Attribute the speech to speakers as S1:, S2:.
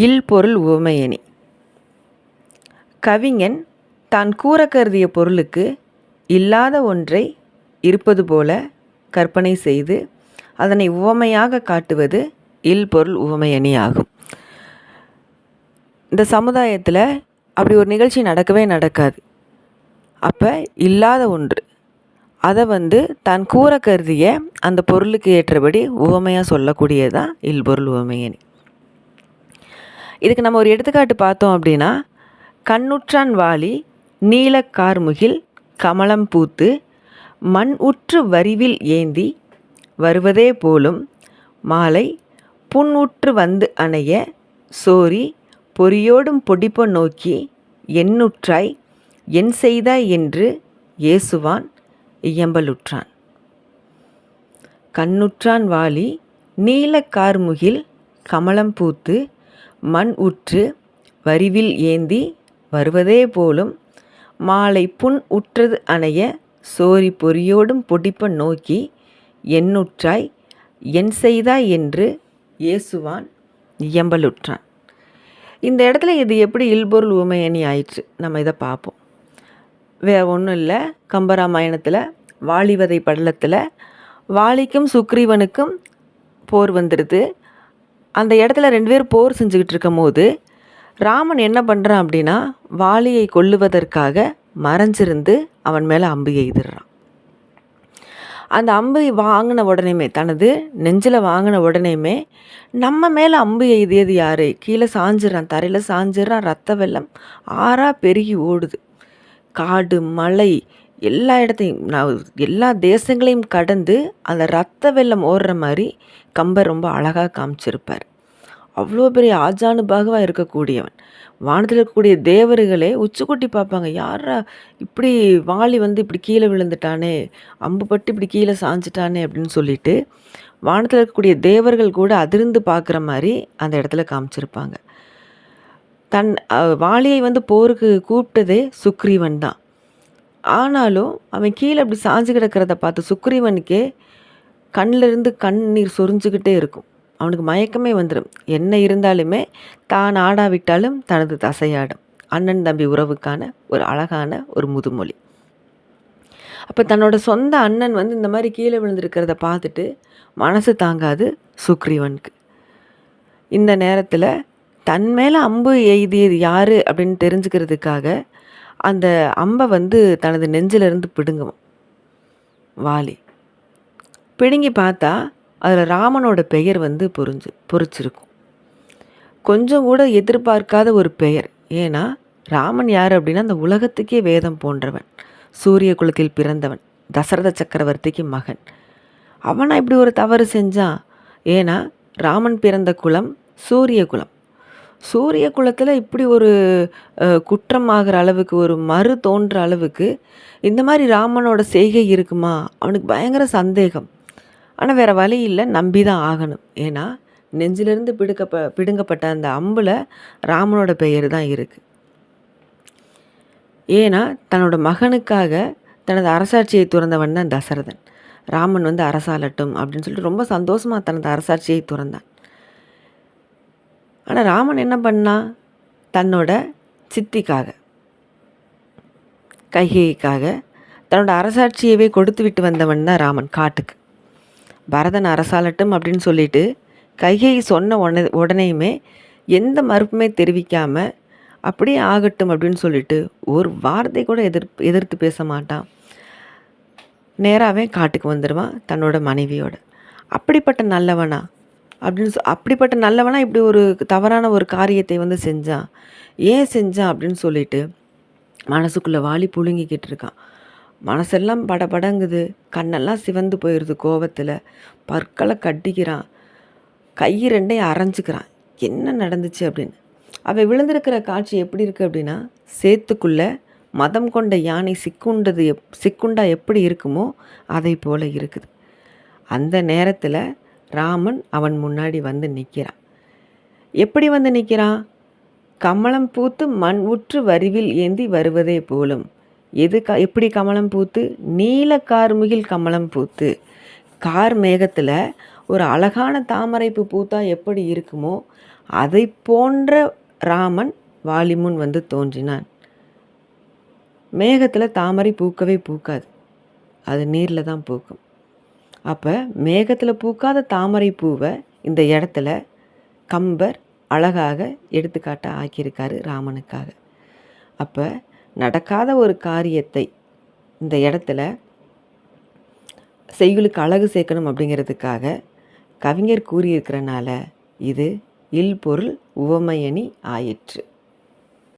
S1: இல்பொருள் உவமையணி. கவிஞன் தான் கூற கருதிய பொருளுக்கு இல்லாத ஒன்றை இருப்பது போல கற்பனை செய்து அதனை உவமையாக காட்டுவது இல்பொருள் உவமையணி ஆகும். இந்த சமுதாயத்தில் அப்படி ஒரு நிகழ்ச்சி நடக்கவே நடக்காது. அப்போ இல்லாத ஒன்று அதை தான் கூற கருதிய அந்த பொருளுக்கு ஏற்றபடி உவமையாக சொல்லக்கூடியதான் இல்பொருள் உவமையணி. இதுக்கு நம்ம ஒரு எடுத்துக்காட்டு பார்த்தோம் அப்படின்னா, கண்ணுற்றான் வாலி நீலக்கார்முகில் கமலம் பூத்து மண் உற்று வரிவில் ஏந்தி வருவதே போலும் மாலை புண்ணுற்று வந்து அணைய சோரி பொறியோடும் பொடிப்ப நோக்கி எண்ணுற்றாய் என் செய்தாய் என்று ஏசுவான் இயம்பலுற்றான். கண்ணுற்றான் வாலி நீலக்கார்முகில் கமலம் பூத்து மண் உற்று வரிவில் ஏந்தி வருவதே போலும் மாலை புண் உற்றது அணைய சோரி பொறியோடும் பொடிப்ப நோக்கி எண்ணுற்றாய் என் செய்தாய் என்று ஏசுவான் இயம்பலுற்றான். இந்த இடத்துல இது எப்படி இல்பொருள் உவமையணி ஆயிற்று, நம்ம இதை பார்ப்போம். வேறு ஒன்றும் இல்லை, கம்பராமாயணத்தில் வாலிவதை படலத்தில் வாலிக்கும் சுக்ரீவனுக்கும் போர் வந்துடுது. அந்த இடத்துல 2 பேர் போர் செஞ்சுக்கிட்டு இருக்கும் போது ராமன் என்ன பண்ணுறான் அப்படின்னா, வாலியை கொல்லுவதற்காக மறைஞ்சிருந்து அவன் மேலே அம்பு எய்திடுறான். அந்த அம்பு வாங்கின உடனேமே, தனது நெஞ்சில் வாங்கின உடனேமே நம்ம மேலே அம்பு எய்தியது யார்? கீழே சாஞ்சிடறான், தரையில் சாஞ்சிடறான். ரத்த வெள்ளம் ஆறாக பெருகி ஓடுது. காடு மலை எல்லா இடத்தையும், எல்லா தேசங்களையும் கடந்து அந்த ரத்த வெள்ளம் ஓடுற மாதிரி கம்பர் ரொம்ப அழகாக காமிச்சிருப்பார். அவ்வளோ பெரிய ஆஜானுபாகுவாக இருக்கக்கூடியவன். வானத்தில் இருக்கக்கூடிய தேவர்களே உச்சிக்குட்டி பார்ப்பாங்க, யாரா இப்படி வாலி இப்படி கீழே விழுந்துட்டானே, அம்பு பட்டு இப்படி கீழே சாஞ்சிட்டானே அப்படின்னு சொல்லிட்டு வானத்தில் இருக்கக்கூடிய தேவர்கள் கூட அதிர்ந்து பார்க்குற மாதிரி அந்த இடத்துல காமிச்சிருப்பாங்க. வாலியை போருக்கு கூப்பிட்டதே சுக்ரீவன் தான். ஆனாலும் அவன் கீழே அப்படி சாஞ்சு கிடக்கிறத பார்த்து சுக்ரீவனுக்கே கண்ணிலிருந்து கண்ணீர் சொரிஞ்சுக்கிட்டே இருக்கும். அவனுக்கு மயக்கமே வந்துடும். என்ன இருந்தாலுமே தான் ஆடாவிட்டாலும் தனது தசையாடும். அண்ணன் தம்பி உறவுக்கான ஒரு அழகான ஒரு முதுமொழி. அப்போ தன்னோட சொந்த அண்ணன் இந்த மாதிரி கீழே விழுந்திருக்கிறத பார்த்துட்டு மனசு தாங்காது சுக்ரீவனுக்கு. இந்த நேரத்தில் தன் மேலே அம்பு எய்தியது யார் அப்படின்னு தெரிஞ்சுக்கிறதுக்காக அந்த அம்பை தனது நெஞ்சிலிருந்து பிடுங்குவோம் வாலி. பிடுங்கி பார்த்தா அதில் ராமனோட பெயர் பொறிச்சிருக்கும். கொஞ்சம் கூட எதிர்பார்க்காத ஒரு பெயர். ஏன்னா ராமன் யார் அப்படின்னா, அந்த உலகத்துக்கே வேதம் போன்றவன், சூரிய குலத்தில் பிறந்தவன், தசரத சக்கரவர்த்திக்கு மகன். அவனா இப்படி ஒரு தவறு செஞ்சான்? ஏன்னா ராமன் பிறந்த குலம் சூரிய குலம். சூரிய குலத்தில் இப்படி ஒரு குற்றம் ஆகிற அளவுக்கு, ஒரு மறு தோன்ற அளவுக்கு இந்த மாதிரி ராமனோட செய்கை இருக்குமா? அவனுக்கு பயங்கர சந்தேகம். ஆனால் வேறு வழி இல்லை, நம்பி தான் ஆகணும். ஏன்னா நெஞ்சிலிருந்து பிடுங்கப்பட்ட அந்த அம்பில் ராமனோட பெயர் தான் இருக்குது. ஏன்னா தன்னோட மகனுக்காக தனது அரசாட்சியை துறந்தவன் தான் தசரதன். ராமன் அரசாளட்டும் அப்படின்னு சொல்லிட்டு ரொம்ப சந்தோஷமாக தனது அரசாட்சியை துறந்தான். ஆனால் ராமன் என்ன பண்ணான்? தன்னோட சித்திக்காக, கைகேயிக்காக தன்னோட அரசாட்சியவே கொடுத்து விட்டு வந்தவன் தான் ராமன் காட்டுக்கு. பரதன் அரசாளட்டும் அப்படின்னு சொல்லிட்டு கைகேயி சொன்ன உடனேயுமே எந்த மறுப்புமே தெரிவிக்காமல் அப்படியே ஆகட்டும் அப்படின்னு சொல்லிட்டு ஒரு வார்த்தை கூட எதிர்த்து பேச மாட்டான். நேராகவே காட்டுக்கு வந்துடுவான் தன்னோட மனைவியோட. அப்படிப்பட்ட நல்லவனா அப்படிப்பட்ட நல்லவனா இப்படி ஒரு தவறான ஒரு காரியத்தை செஞ்சான். ஏன் செஞ்சான் அப்படின்னு சொல்லிட்டு மனசுக்குள்ளே வாலி புழுங்கிக்கிட்டு இருக்கான். மனசெல்லாம் படபடங்குது, கண்ணெல்லாம் சிவந்து போயிடுது கோபத்தில். பற்களை கட்டிக்கிறான், கை 2ஐயும் அரைஞ்சிக்கிறான். என்ன நடந்துச்சு அப்படின்னு. அவன் விழுந்திருக்கிற காட்சி எப்படி இருக்குது அப்படின்னா, சேத்துக்குள்ளே மதம் கொண்ட யானை சிக்குண்டா எப்படி இருக்குமோ அதை போல் இருக்குது. அந்த நேரத்தில் ராமன் அவன் முன்னாடி நிற்கிறான். எப்படி நிற்கிறான்? கமலம் பூத்து மண் உற்று வரிவில் ஏந்தி வருவதே போலும். எப்படி கமலம் பூத்து? நீல கார்முகில் கமலம் பூத்து. கார் மேகத்தில் ஒரு அழகான தாமரைப்பு பூத்தா எப்படி இருக்குமோ அதை போன்ற ராமன் வாலிமுன் வந்து தோன்றினான். மேகத்தில் தாமரை பூக்கவே பூக்காது, அது நீரில் தான் பூக்கும். அப்போ மேகத்தில் பூக்காத தாமரை பூவை இந்த இடத்துல கம்பர் அழகாக எடுத்துக்காட்ட ஆக்கியிருக்காரு ராமனுக்காக. அப்போ நடக்காத ஒரு காரியத்தை இந்த இடத்துல செய்யுளுக்கு அழகு சேர்க்கணும் அப்படிங்கிறதுக்காக கவிஞர் கூறியிருக்கிறனால இது இல்பொருள் உவமையணி ஆயிற்று.